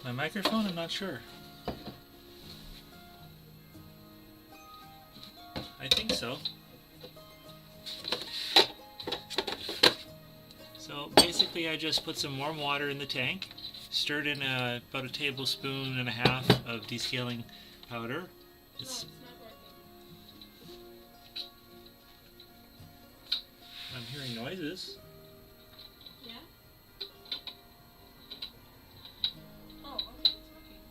My microphone? I'm not sure. I think so. So basically I just put some warm water in the tank, stirred in about a tablespoon and a half of descaling powder. It's I'm hearing noises. Yeah? Oh, okay, it's working.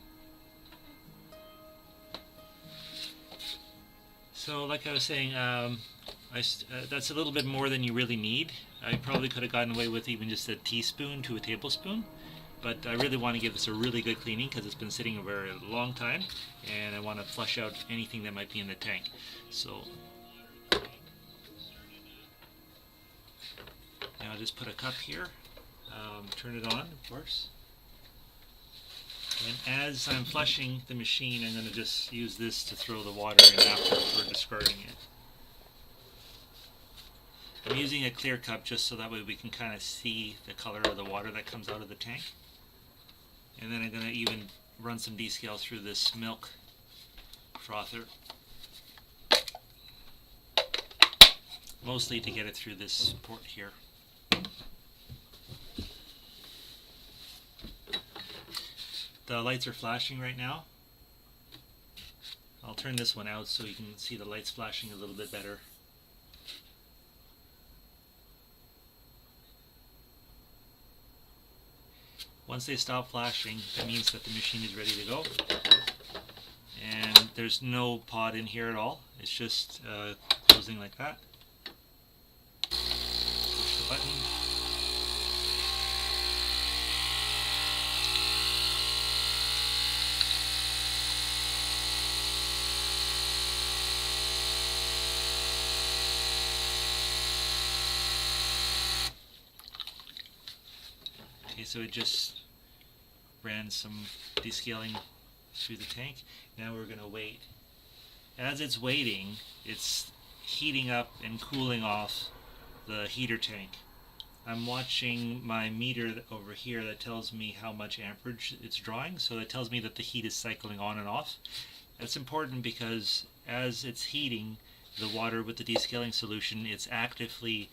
So like I was saying, that's a little bit more than you really need. I probably could have gotten away with even just a teaspoon to a tablespoon, but I really want to give this a really good cleaning because it's been sitting a very long time and I want to flush out anything that might be in the tank. So now I'll just put a cup here, turn it on of course, and as I'm flushing the machine I'm going to just use this to throw the water in after for discarding it. I'm using a clear cup just so that way we can kind of see the color of the water that comes out of the tank. And then I'm going to even run some descale through this milk frother, mostly to get it through this port here. The lights are flashing right now. I'll turn this one out so you can see the lights flashing a little bit better. Once they stop flashing, that means that the machine is ready to go. And there's no pod in here at all. It's just closing like that. Push the button. Okay, so it just ran some descaling through the tank. Now we're going to wait. As it's waiting, it's heating up and cooling off the heater tank. I'm watching my meter over here that tells me how much amperage it's drawing, so it tells me that the heat is cycling on and off. That's important because as it's heating the water with the descaling solution, it's actively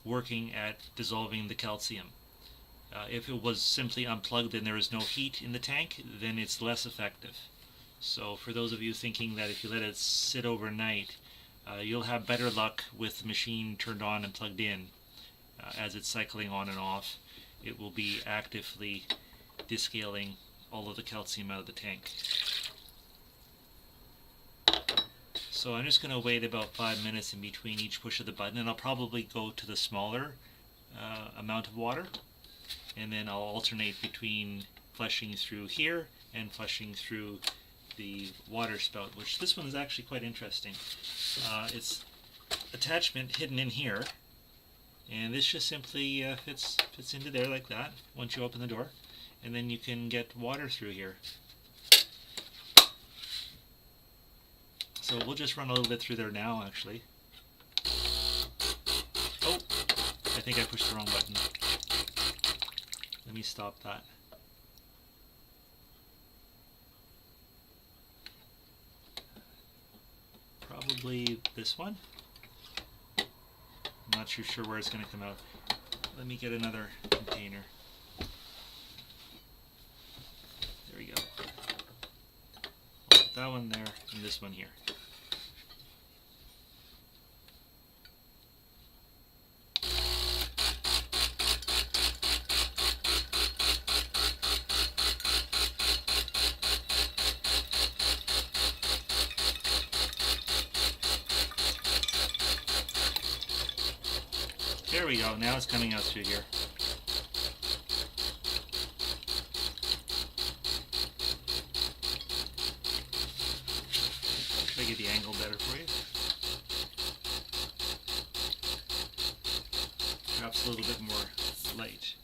working at dissolving the calcium. If it was simply unplugged and there is no heat in the tank, then it's less effective. So for those of you thinking that if you let it sit overnight, you'll have better luck with the machine turned on and plugged in. As it's cycling on and off, it will be actively descaling all of the calcium out of the tank. So I'm just going to wait about 5 minutes in between each push of the button, and I'll probably go to the smaller amount of water. And then I'll alternate between flushing through here and flushing through the water spout, which this one is actually quite interesting. It's attachment hidden in here, and this just simply fits into there like that once you open the door, and then you can get water through here. So we'll just run a little bit through there now actually. Oh, I think I pushed the wrong button. Let me stop that. Probably this one. I'm not too sure where it's going to come out. Let me get another container. There we go. I'll put that one there and this one here. There we go, now it's coming out through here. Try to get the angle better for you. Perhaps a little bit more light.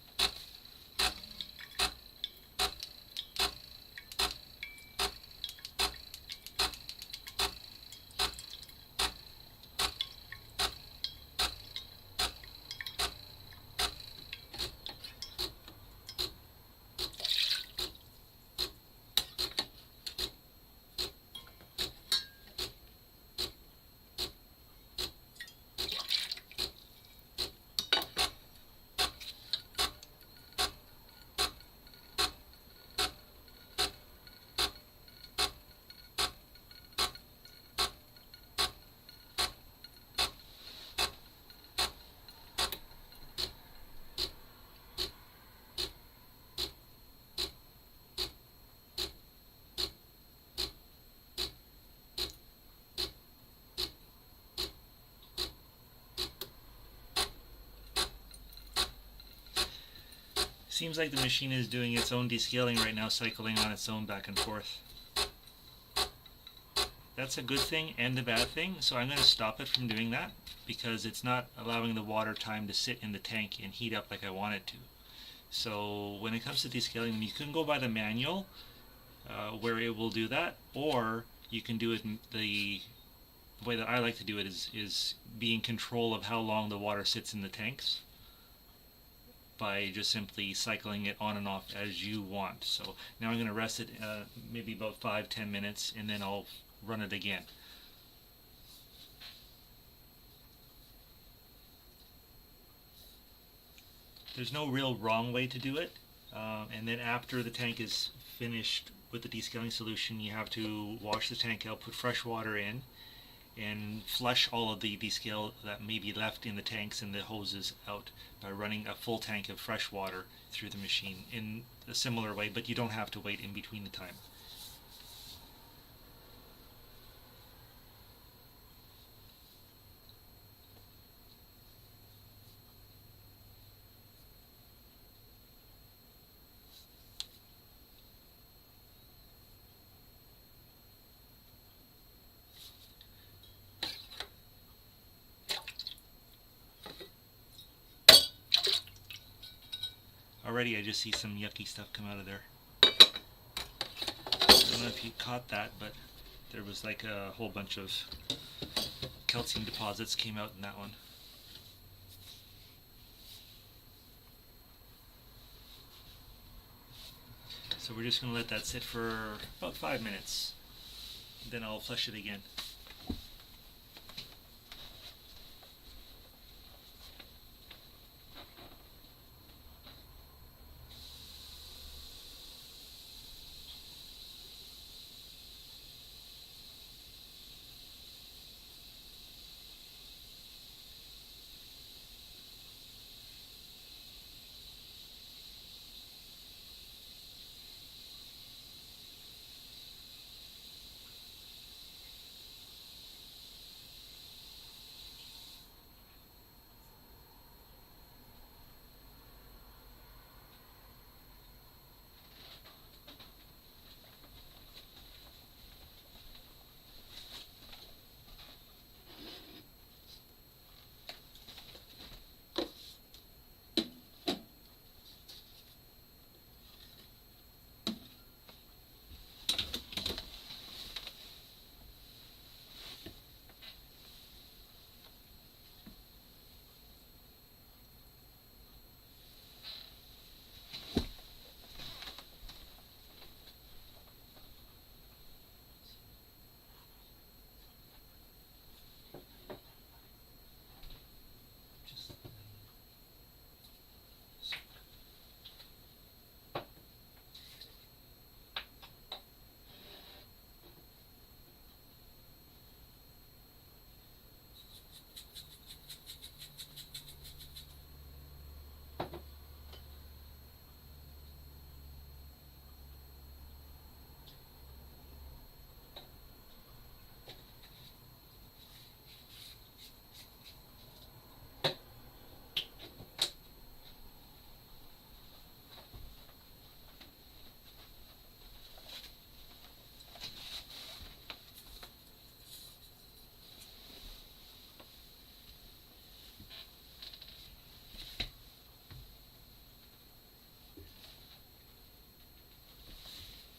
Seems like the machine is doing its own descaling right now, cycling on its own back and forth. That's a good thing and a bad thing, so I'm going to stop it from doing that because it's not allowing the water time to sit in the tank and heat up like I want it to. So when it comes to descaling them, you can go by the manual where it will do that, or you can do it the way that I like to do it is be in control of how long the water sits in the tanks by just simply cycling it on and off as you want. So now I'm going to rest it maybe about 5-10 minutes, and then I'll run it again. There's no real wrong way to do it, and then after the tank is finished with the descaling solution, you have to wash the tank out, put fresh water in, and flush all of the descale that may be left in the tanks and the hoses out by running a full tank of fresh water through the machine in a similar way, but you don't have to wait in between the time. Already I just see some yucky stuff come out of there. I don't know if you caught that, but there was like a whole bunch of calcium deposits came out in that one. So we're just going to let that sit for about 5 minutes. Then I'll flush it again.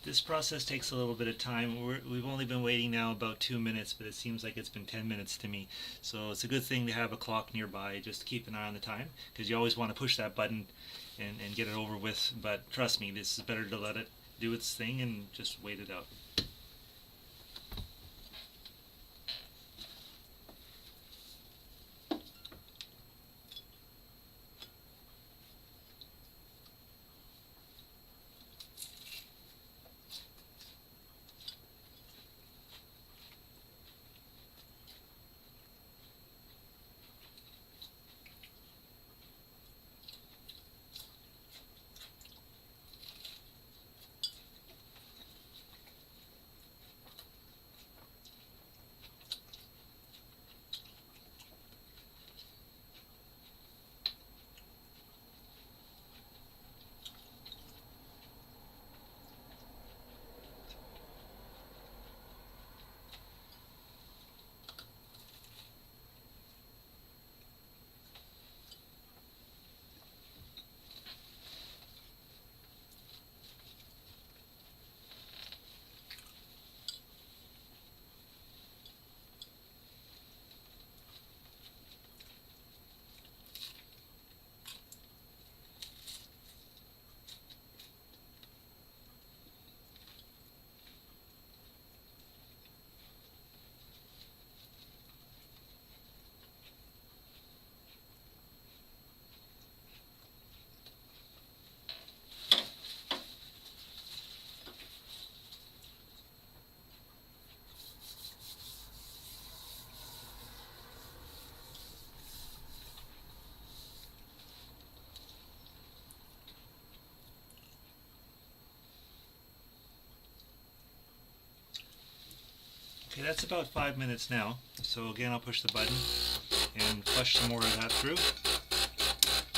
This process takes a little bit of time. We've only been waiting now about 2 minutes, but it seems like it's been 10 minutes to me. So it's a good thing to have a clock nearby just to keep an eye on the time, because you always want to push that button and get it over with. But trust me, this is better to let it do its thing and just wait it out. Okay, that's about 5 minutes now. So again, I'll push the button and flush some more of that through.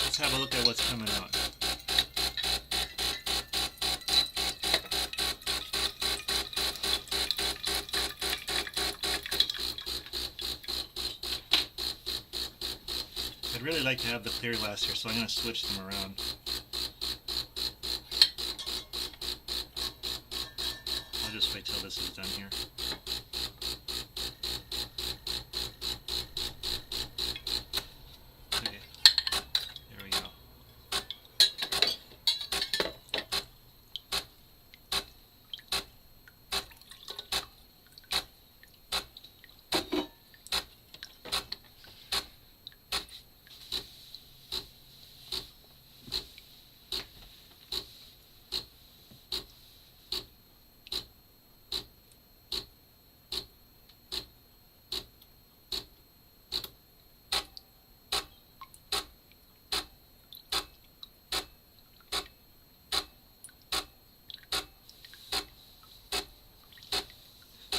Let's have a look at what's coming out. I'd really like to have the clear glass here, so I'm going to switch them around. I'll just wait till this is done here. Okay, there we go.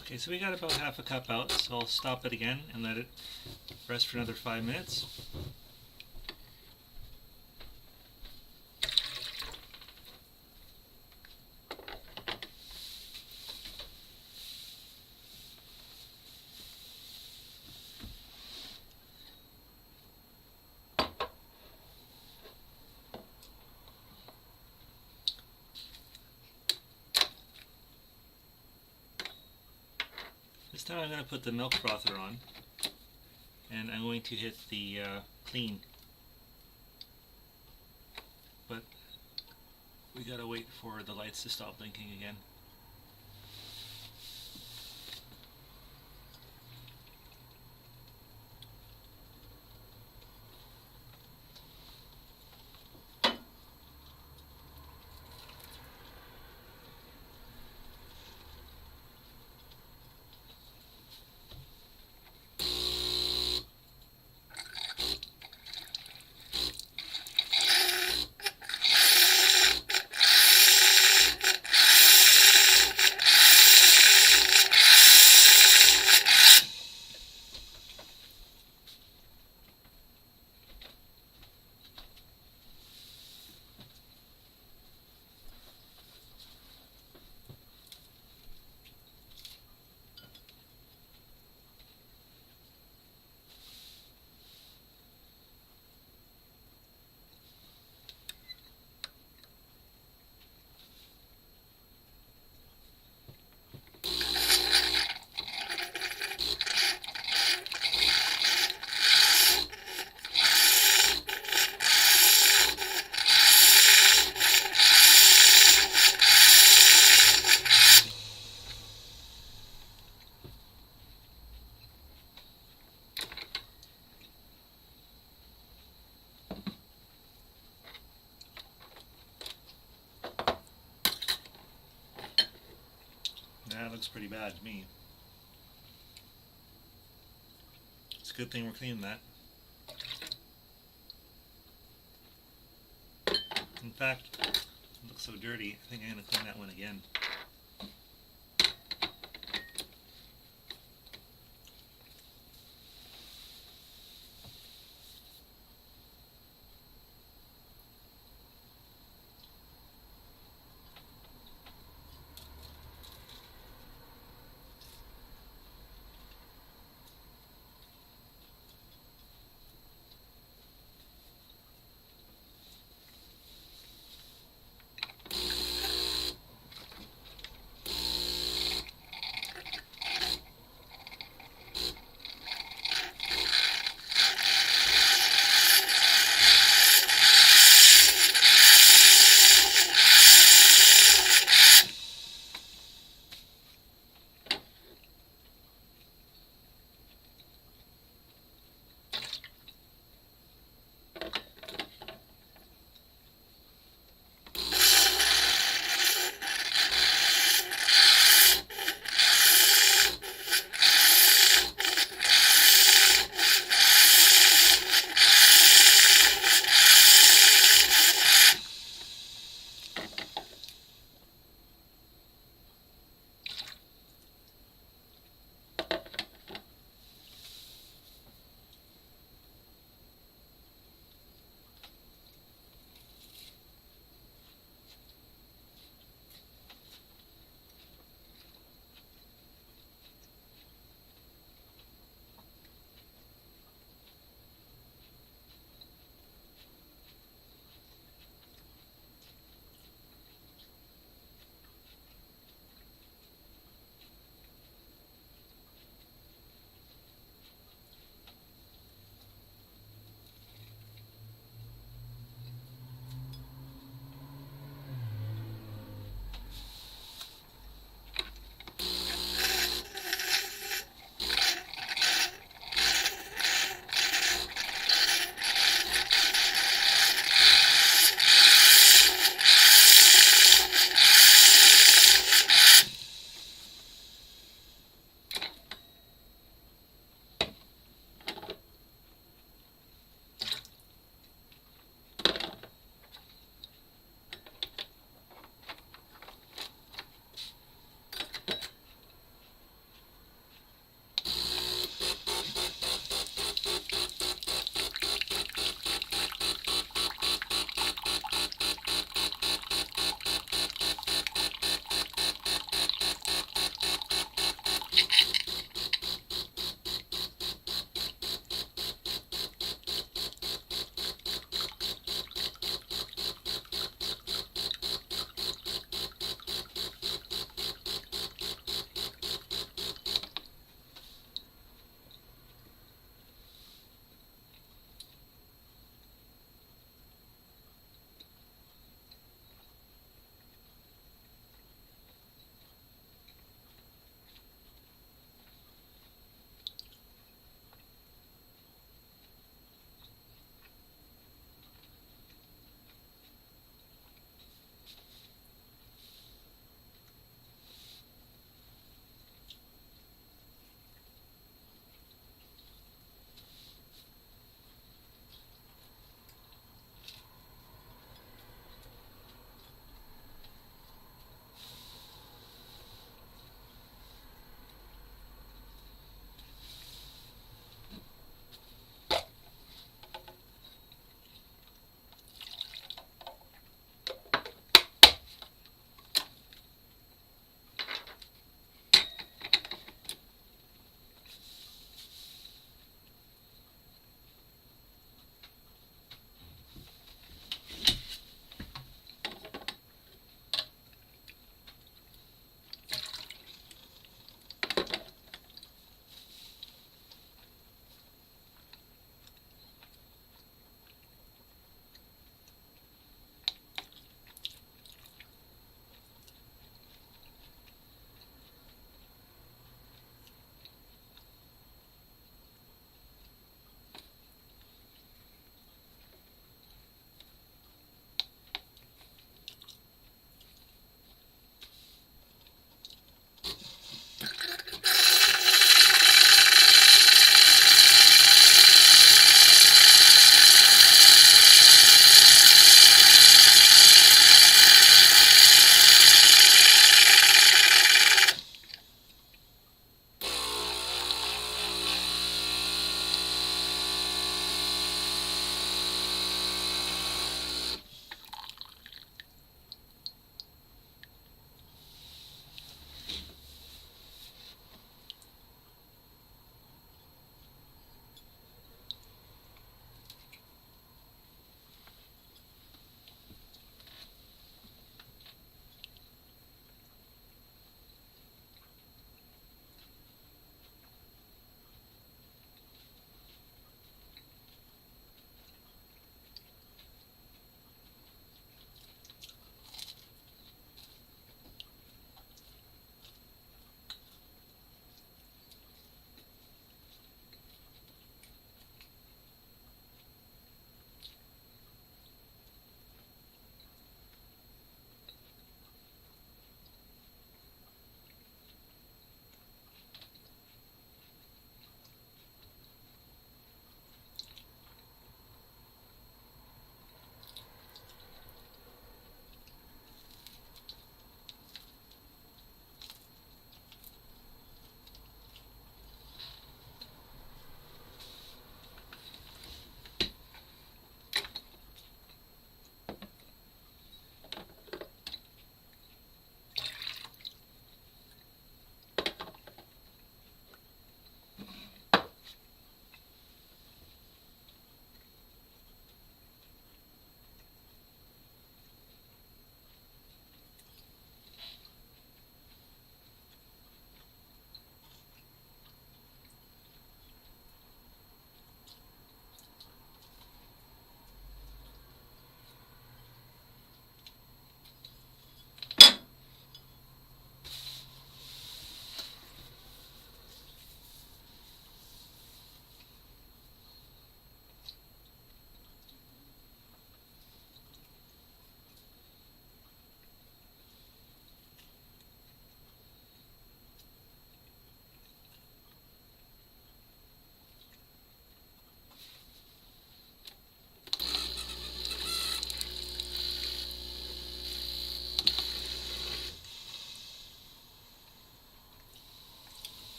Okay, so we got about half a cup out, so I'll stop it again and let it rest for another 5 minutes. This time I'm going to put the milk frother on, and I'm going to hit the clean. But we gotta wait for the lights to stop blinking again. That looks pretty bad to me. It's a good thing we're cleaning that. In fact, it looks so dirty, I think I'm going to clean that one again.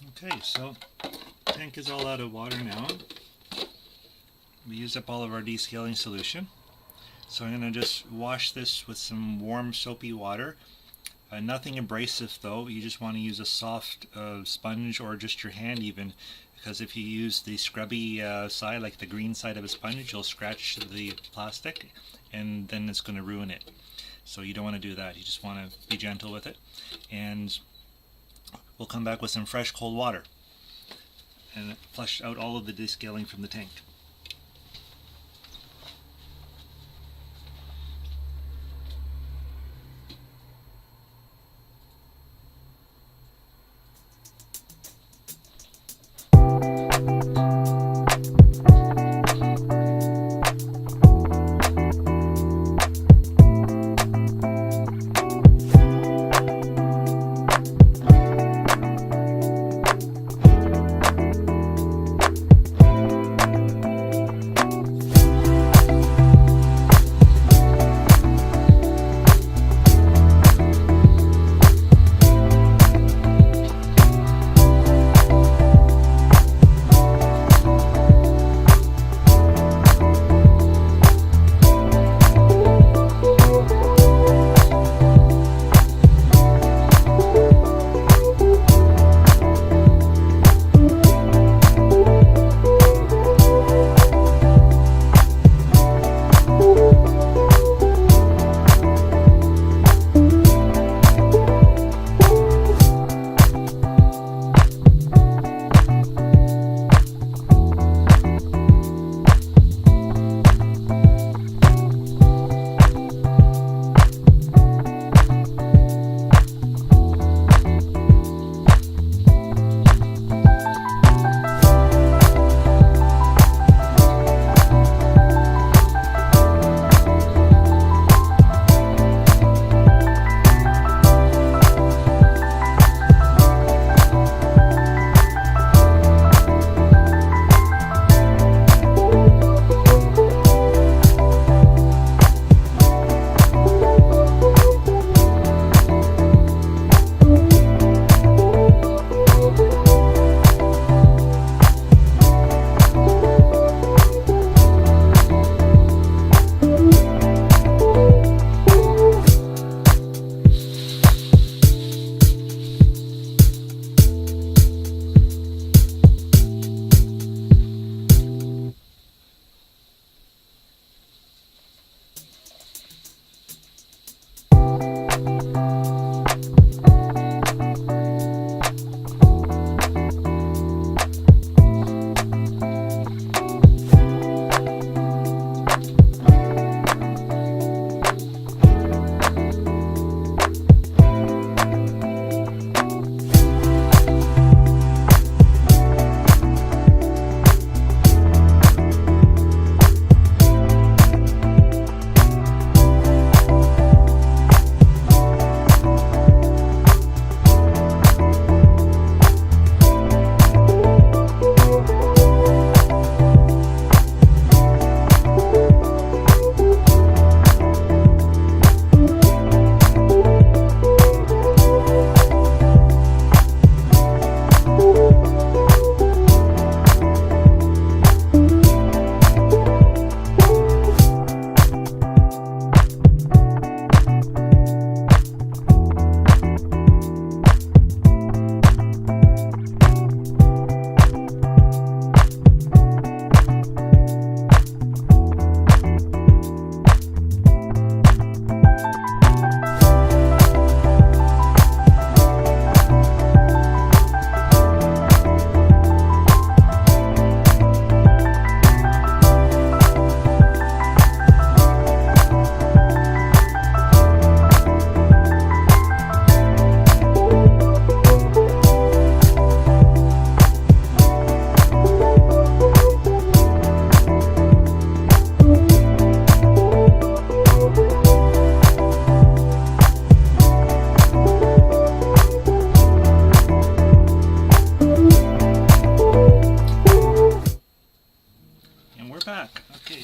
Okay, so tank is all out of water now. We used up all of our descaling solution. So I'm going to just wash this with some warm soapy water. Nothing abrasive though, you just want to use a soft sponge or just your hand even, because if you use the scrubby side, like the green side of a sponge, you'll scratch the plastic and then it's going to ruin it. So you don't want to do that, you just want to be gentle with it. And we'll come back with some fresh cold water and flush out all of the descaling from the tank.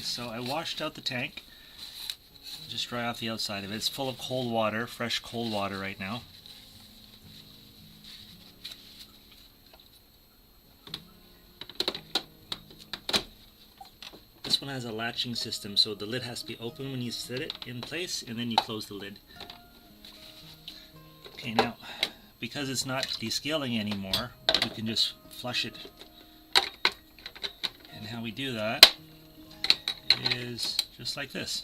So I washed out the tank, just dry off the outside of it. It's full of cold water, fresh cold water right now. one has a latching system, so the lid has to be open when you set it in place, and then you close the lid. Okay, now, because it's not descaling anymore, we can just flush it. And how we do that is just like this.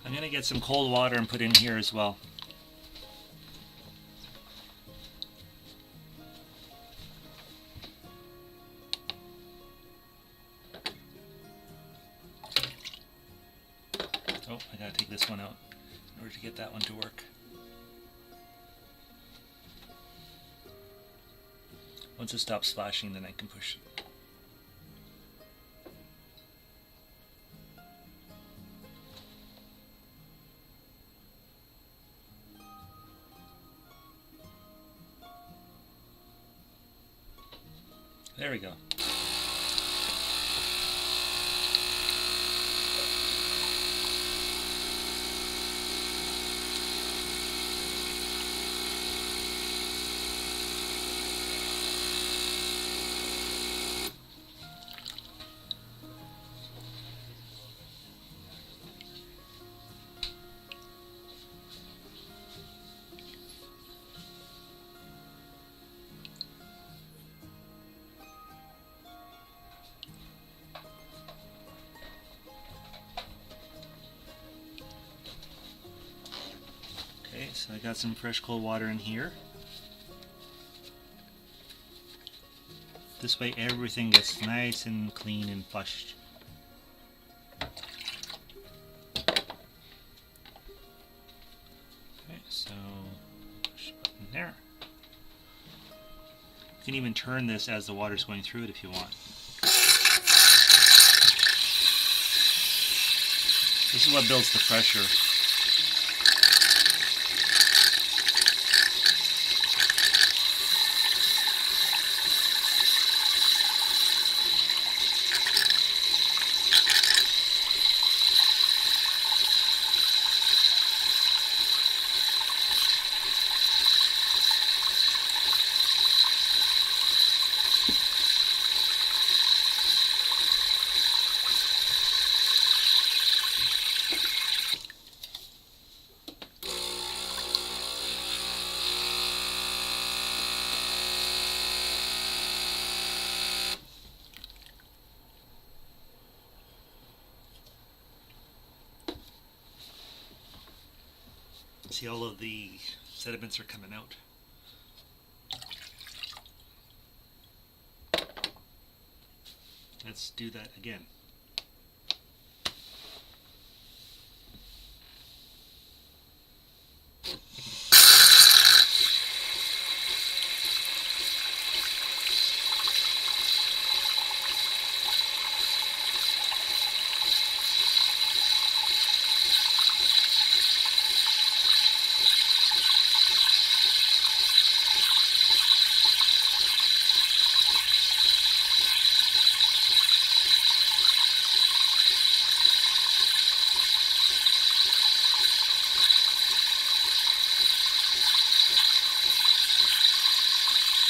I'm going to get some cold water and put in here as well. Oh, I gotta take this one out in order to get that one to work. Once it stops splashing, then I can push it. There we go. Okay, so I got some fresh cold water in here. This way everything gets nice and clean and flushed. Okay, so push the button there. You can even turn this as the water's going through it if you want. This is what builds the pressure. See, all of the sediments are coming out. Let's do that again.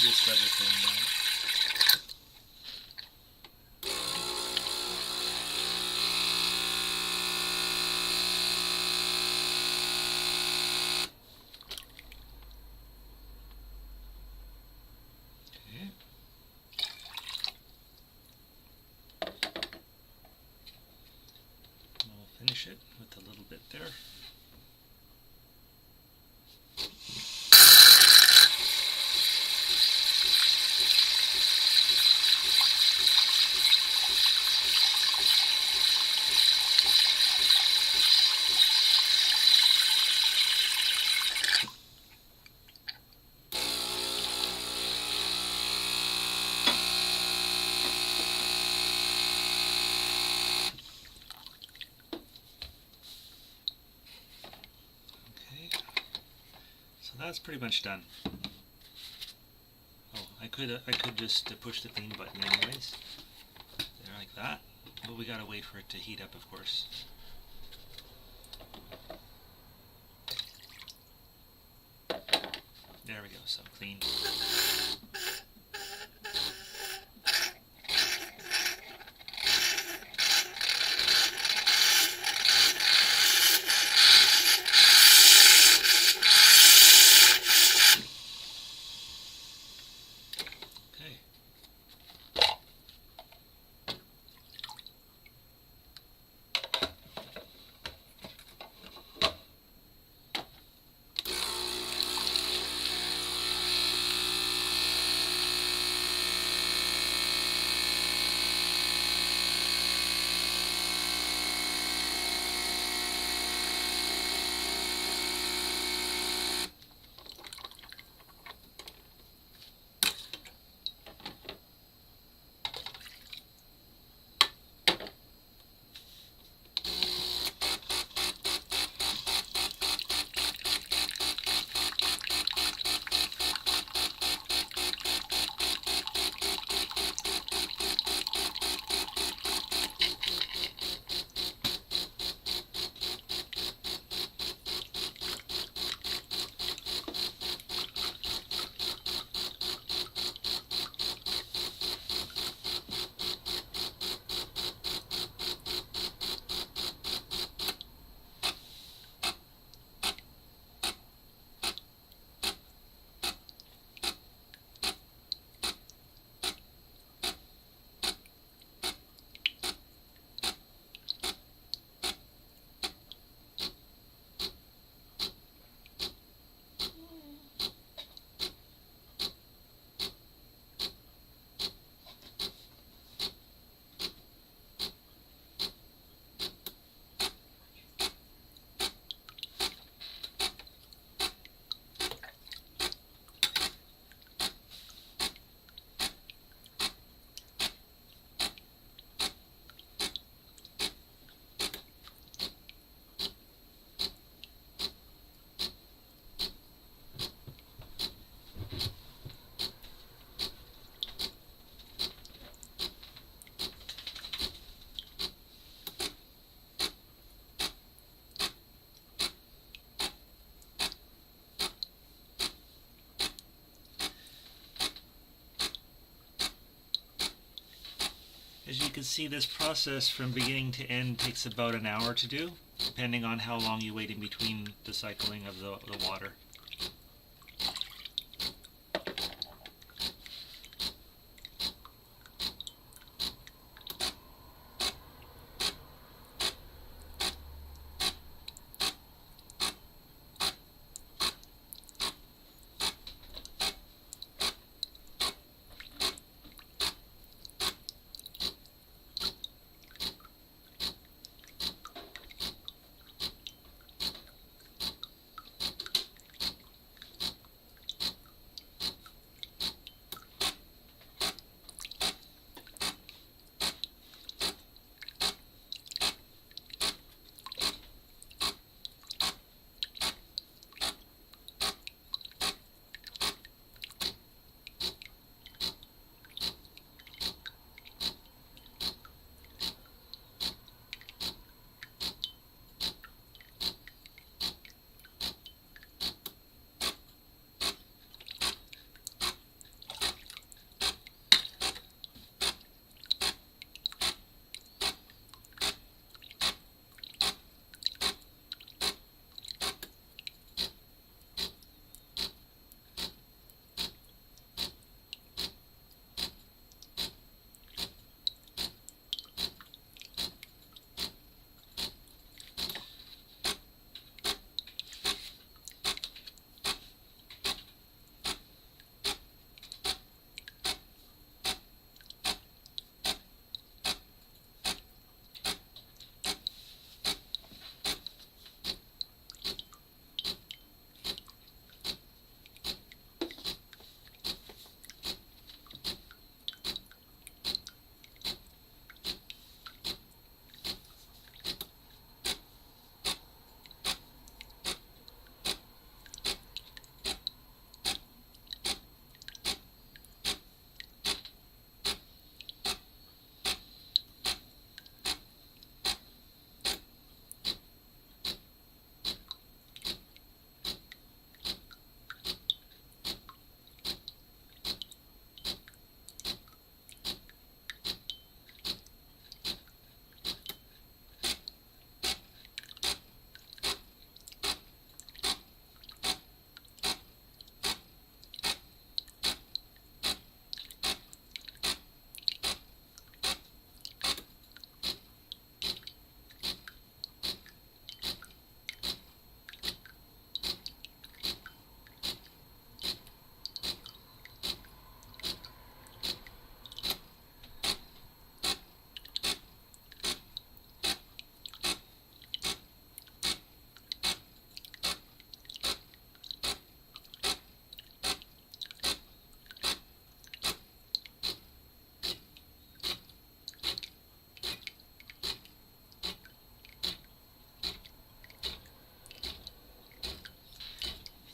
Just rub it down. Okay. We'll finish it with a little bit there. That's pretty much done. Oh, I could just push the clean button anyways. There, like that. But we gotta wait for it to heat up, of course. There we go, so clean. As you can see, this process from beginning to end takes about an hour to do, depending on how long you wait in between the cycling of the water.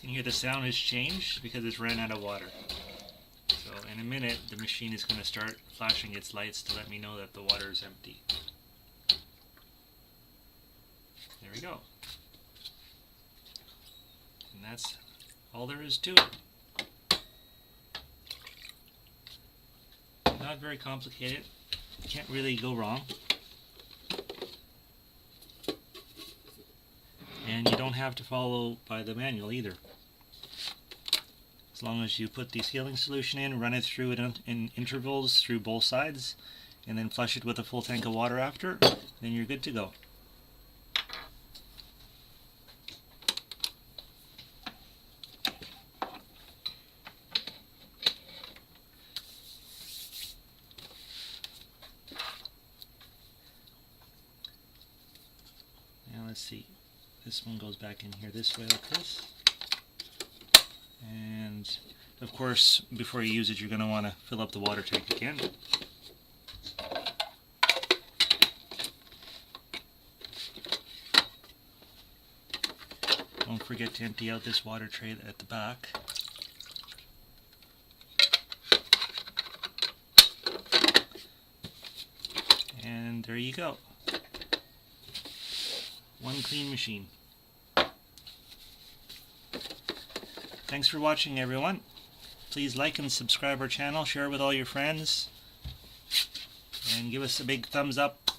can hear the sound has changed because it's ran out of water. So in a minute the machine is going to start flashing its lights to let me know that the water is empty. There we go. And that's all there is to it. Not very complicated. Can't really go wrong. And you don't have to follow by the manual either. As long as you put the descaling solution in, run it through it in intervals through both sides, and then flush it with a full tank of water after, then you're good to go. Now let's see. This one goes back in here this way like this. And of course, before you use it, you're going to want to fill up the water tank again. Don't forget to empty out this water tray at the back. And there you go. One clean machine. Thanks for watching, everyone. Please like and subscribe our channel, share it with all your friends, and give us a big thumbs up.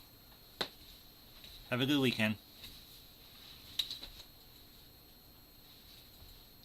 Have a good weekend.